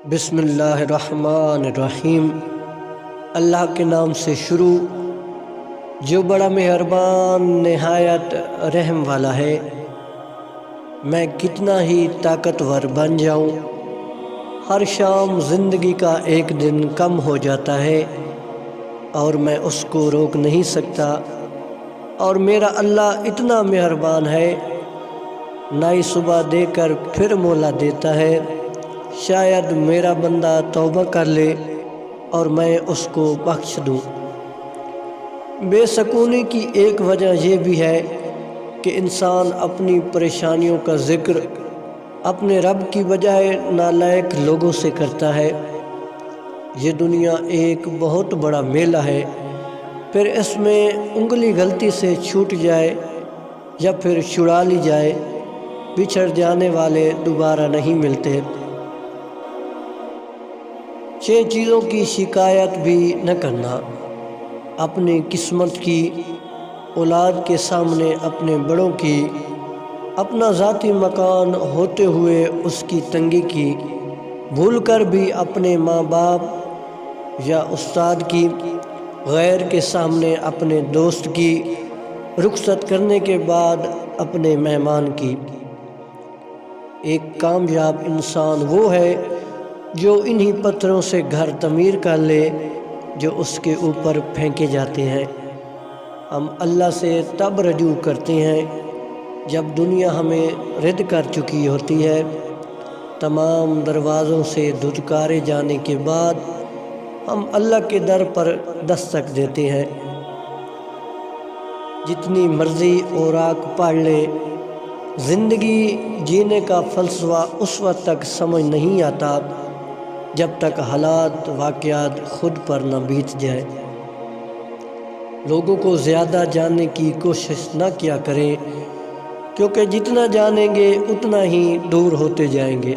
بسم اللہ الرحمن الرحیم۔ اللہ کے نام سے شروع جو بڑا مہربان نہایت رحم والا ہے۔ میں کتنا ہی طاقتور بن جاؤں، ہر شام زندگی کا ایک دن کم ہو جاتا ہے اور میں اس کو روک نہیں سکتا، اور میرا اللہ اتنا مہربان ہے، نئی صبح دے کر پھر مولا دیتا ہے۔ شاید میرا بندہ توبہ کر لے اور میں اس کو بخش دوں۔ بے سکونی کی ایک وجہ یہ بھی ہے کہ انسان اپنی پریشانیوں کا ذکر اپنے رب کی بجائے نالائق لوگوں سے کرتا ہے۔ یہ دنیا ایک بہت بڑا میلہ ہے، پھر اس میں انگلی غلطی سے چھوٹ جائے یا پھر چھڑا لی جائے، بچھڑ جانے والے دوبارہ نہیں ملتے۔ 6 چیزوں کی شکایت بھی نہ کرنا: اپنی قسمت کی، اولاد کے سامنے اپنے بڑوں کی، اپنا ذاتی مکان ہوتے ہوئے اس کی تنگی کی، بھول کر بھی اپنے ماں باپ یا استاد کی، غیر کے سامنے اپنے دوست کی، رخصت کرنے کے بعد اپنے مہمان کی۔ ایک کامیاب انسان وہ ہے جو انہی پتھروں سے گھر تعمیر کر لے جو اس کے اوپر پھینکے جاتے ہیں۔ ہم اللہ سے تب رجوع کرتے ہیں جب دنیا ہمیں رد کر چکی ہوتی ہے۔ تمام دروازوں سے دھتکارے جانے کے بعد ہم اللہ کے در پر دستک دیتے ہیں۔ جتنی مرضی اوراق پڑھ لے، زندگی جینے کا فلسفہ اس وقت تک سمجھ نہیں آتا جب تک حالات واقعات خود پر نہ بیت جائے۔ لوگوں کو زیادہ جاننے کی کوشش نہ کیا کریں، کیونکہ جتنا جانیں گے اتنا ہی دور ہوتے جائیں گے۔